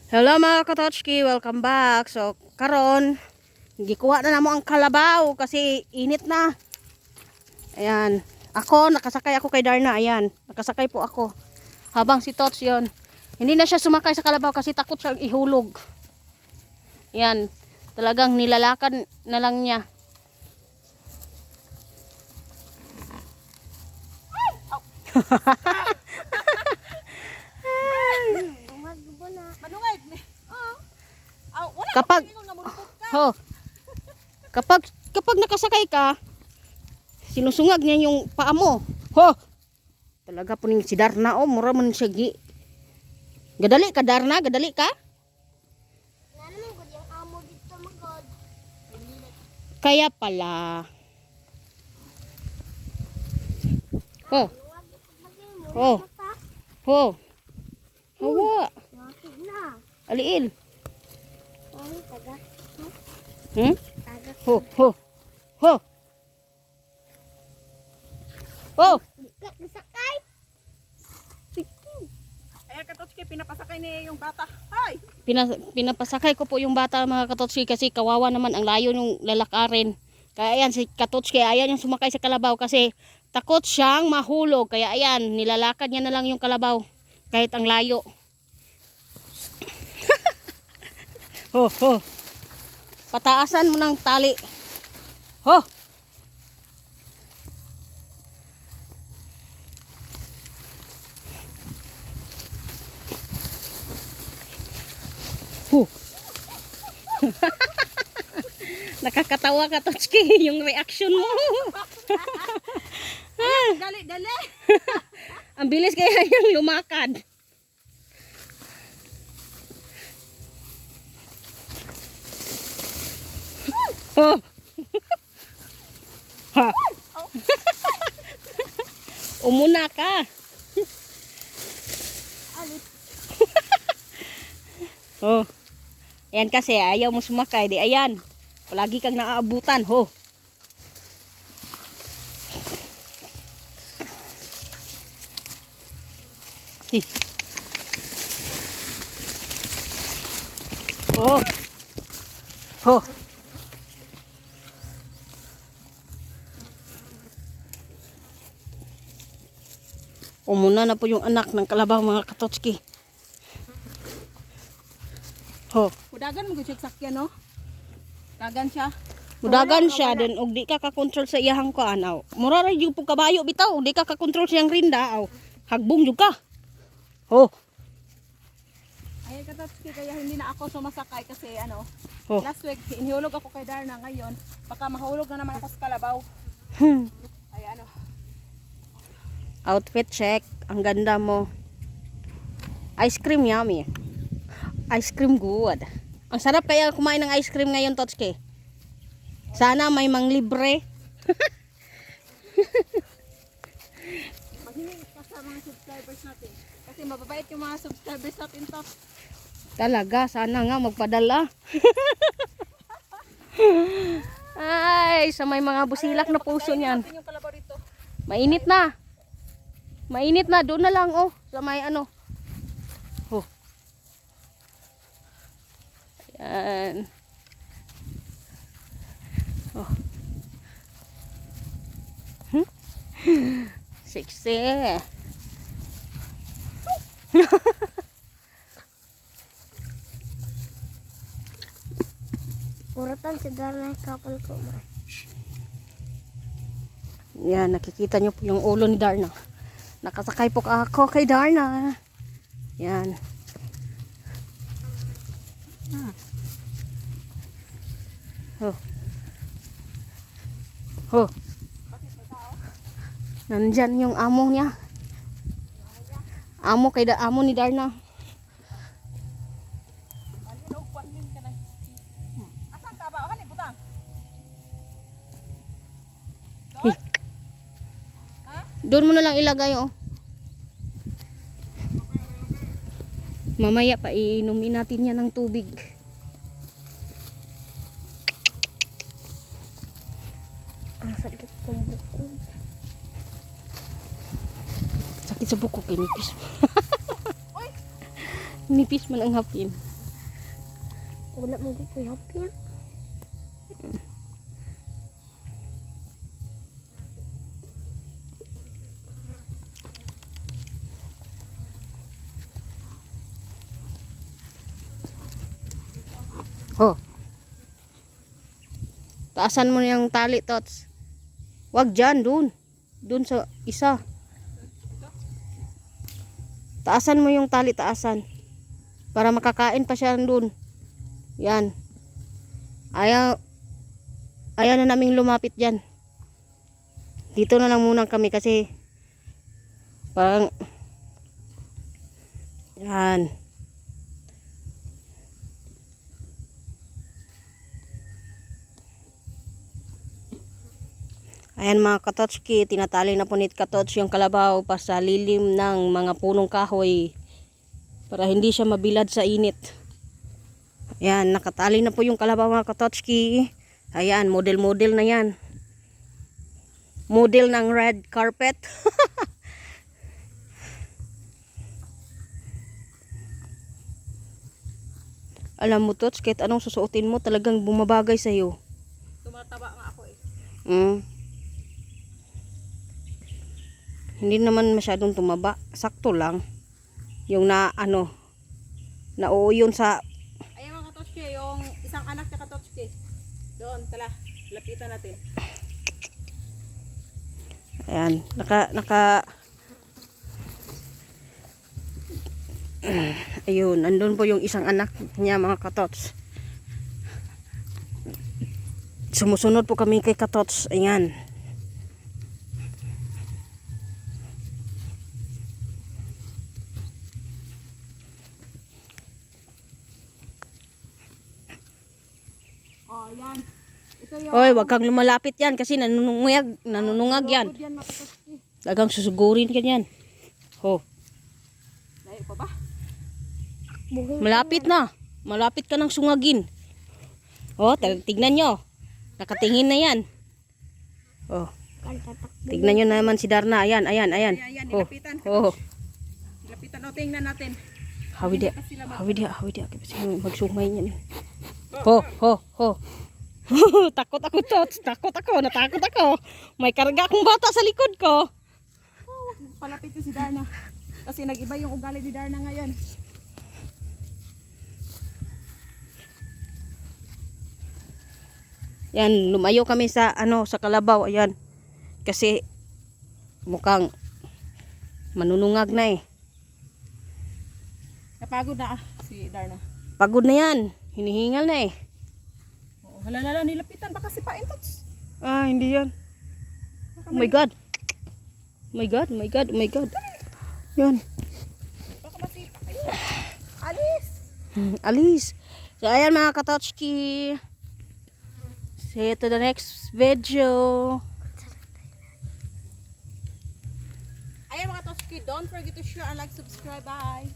Hello mga katochki, welcome back. So karon gikuha na namo ang kalabaw kasi init na. Ayan, ako nakasakay ako kay Darna. Ayan, nakasakay po ako. Habang si Tots yon, hindi na siya sumakay sa kalabaw kasi takot siyang ihulog. Ayan, talagang nilalakan na lang niya. Kapag kapag nakasakay ka, sinusungag niya yung paa mo. Ho. Talaga po ning si Darna mura man siya gi. Gadali ka Darna, gadali ka? Naman gud yung amo dito magod. Kaya pala. Ho. Ho. Ho. Hawa. Wakid na. Aliil. Ay, taga. Taga. Ho, ho. Ho. Ho. Dikit nasakay. Ay, Katotski, pinapasakay niya yung bata. Hay! Pinapasakay ko po yung bata mga Katotski kasi kawawa naman ang layo ng lalakarin. Kaya ayan si Katotski, ayan yung sumakay sa kalabaw kasi takot siyang mahulog. Kaya ayan, nilalakad niya na lang yung kalabaw kahit ang layo. Ho, ho. Pataasan mo ng tali. Ho. Ho. Nakakatawa ka, Totski, yung reaction mo. Dali, dali! Ang bilis kaya yung lumakad. Oh. Ha. Umuna ka. Oh. Ayan kasi ayaw mo sumakay. Di ayan. Palagi kang naaabutan. Ho. Hi. Oh. Ho. Umuna na po yung anak ng kalabaw mga Katotski. Ho. Mudagan mo siya sakyan, no? Dagan siya. Mudagan siya din og di ka ka-control sa iyahang kuan aw. Mura ra yung kabayo bitaw, di ka ka-control siyang rinda aw. Hagbong jud ka. Ho. Ay, Katotski, kaya hindi na ako sumasakay kasi ano, Oh. last week, inihulog ako kay Darna ngayon. Baka mahulog na naman ako sa kalabaw. Ay, ano, Outfit check. Ang ganda mo. Ice cream yummy. Ice cream good. Ang sarap kaya kumain ng ice cream ngayon, Totski. Sana may manglibre. maghingi ka sa mga subscribers natin. Kasi mababait yung mga subscribers natin to. Talaga, sana nga magpadala. Ay, sa may mga busilak na puso niyan. Natin yung kalabaw dito. Mainit na. Mainit na. Doon na lang, oh. Sa may ano. Oh. Ayan. Oh. Sexy. Puratan si Darna kapal ko ma. Yan, nakikita nyo po yung ulo ni Darna. Nakasakay po ako kay Darna. Yan. Oh. Oh. Nandyan yung amo niya. Amo ni Darna. Asan ka ba? Akan butang. Doon mo na lang ilagay, oh. Mamaya pa iinumin natin yan ng tubig. Ang sakit kong buko. Sakit sa buko kay nipis. Nipis man ang hapin. Wala mo ko happy. Oh. Taasan mo yung tali, Tots. Wag dyan, dun. Dun sa isa. Taasan mo yung tali, taasan. Para makakain pa siya dun. Yan. Ayaw na naming lumapit dyan. Dito na lang muna kami kasi parang yan. Ayan mga katotski, tinatali na po ni Katots yung kalabaw pa sa lilim ng mga punong kahoy para hindi siya mabilad sa init. Ayan, nakatali na po yung kalabaw mga katotski. Ayan, model-model na yan. Model ng red carpet. Alam mo, Tots, kahit anong susuotin mo, talagang bumabagay sa'yo. Tumataba nga ako eh. Hindi naman masyadong tumaba. Sakto lang. Yung nauuyon sa... Ayan mga Katotski, yung isang anak niya Katotski. Doon, tala, lapitan natin. Ayan, ayun, andun po yung isang anak niya mga Katots. Sumusunod po kami kay Katots. Ayan. Oh, yan. Ito yung... Oy, wag kang lumalapit yan kasi nanunungag yan. Yan mga Katotski. Dagang susugurin ka yan. Oh, Layo pa ba? malapit na. Malapit ka ng sungagin. Oh, tignan nyo. Nakatingin na yan. Oh, tignan nyo naman si Darna. Ayan. Ayan, Oh, nilapitan. oh. Nilapitan. O, tingnan natin. Hawid dia. Kasi magsungay niyan. Ho. Takot ako, Tots. Natakot ako. May karga akong bata sa likod ko. Palapit ko si Darna. Kasi nag-iba yung ugali ni Darna ngayon. Yan, lumayo kami sa sa kalabaw. Ayan. Kasi mukhang manunungag na eh. Napagod na si Darna. Pagod na yan. Hinihingal na eh. Oo, hala, nilapitan. Baka si Pain Tots. Ah, hindi yan. Oh my God. Oh my God. Yan. Baka masipa. Ayun. Alis. Alis. So, ayan mga Katotski. See you to the next video. Ayan mga Katotski. Don't forget to share and like, subscribe. Bye.